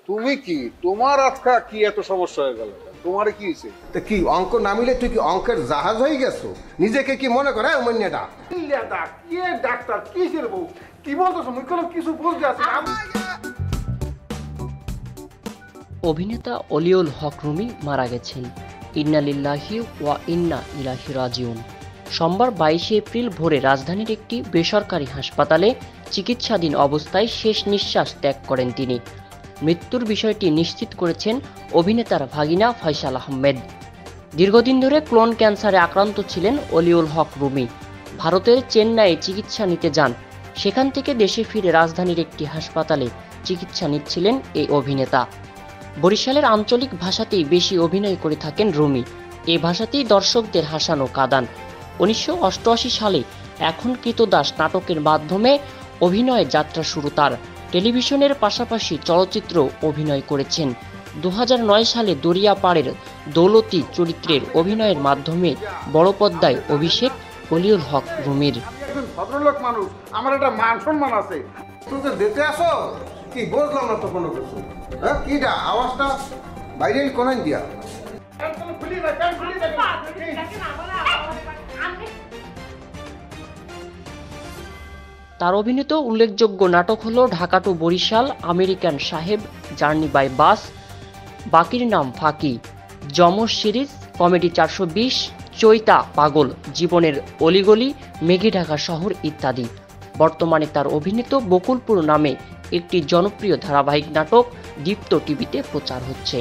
তুমি কি তোমার আজকা কি এত সমস্যা হয়ে গেল? তোমার কি হয়েছে? তো কি অঙ্ক নামিলে তুই কি অঙ্কের জাহাজ হয়ে গেছো? নিজেকে কি মনে করে অমন্যাটা? কে ডাক্তার কিসের বউ কি বলতেছো? মুই কোনো কিছু বলতে আছি না। অভিনেতা অলিউল হক রুমি মারা গেছেন। ইন্না লিল্লাহি ওয়া ইন্না ইলাইহি রাজিউন। সোমবার 22 এপ্রিল ভোরে রাজধানীর একটি বেসরকারি হাসপাতালে চিকিৎসাধীন অবস্থায় শেষ নিঃশ্বাস ত্যাগ করেন তিনি। মৃত্যুর বিষয়টি নিশ্চিত করেছেন অভিনেতার ভাগিনা ফয়সাল আহমেদ। দীর্ঘদিন ধরে ক্লোন ক্যান্সারে আক্রান্ত ছিলেন অলিউল হক রুমি। ভারতের চেন্নাইয়ে চিকিৎসা নিতে যান। সেখান থেকে দেশে ফিরে রাজধানীর একটি হাসপাতালে চিকিৎসা নিচ্ছিলেন এই অভিনেতা। বরিশালের আঞ্চলিক ভাষাতেই বেশি অভিনয় করে থাকেন রুমি। এই ভাষাতেই দর্শকদের হাসানো কাঁদান। 1988 সালে এখন কৃতদাস নাটকের মাধ্যমে অভিনয়ের যাত্রা শুরু তার। টেলিভিশনের পাশাপাশি চলচ্চিত্র অভিনয় করেছেন। 2009 সালে দরিয়াপাড়ের দৌলতী চরিত্রের অভিনয়ের মাধ্যমে বড় পর্দায় অভিষেক অলিউল হক রুমির। আমি একজন ভদ্রলোক মানুষ, আমার একটা মান সম্মান আছে। তুই তো দেখতে আসো কি বুঝলাম না তো কোনো কিছু। হ্যাঁ কিটা আওয়াজটা বাইরে কোন দিয়া? তার অভিনীত উল্লেখযোগ্য নাটক হলো ঢাকা টু বরিশাল, আমেরিকান সাহেব, জার্নি বাই বাস, বাকির নাম ফাঁকি, যমজ সিরিজ, কমেডি 420, চৈতা পাগল, জীবনের অলিগলি, মেঘে ঢাকা শহর ইত্যাদি। বর্তমানে তার অভিনীত বকুলপুর নামে একটি জনপ্রিয় ধারাবাহিক নাটক দীপ্ত টিভিতে প্রচার হচ্ছে।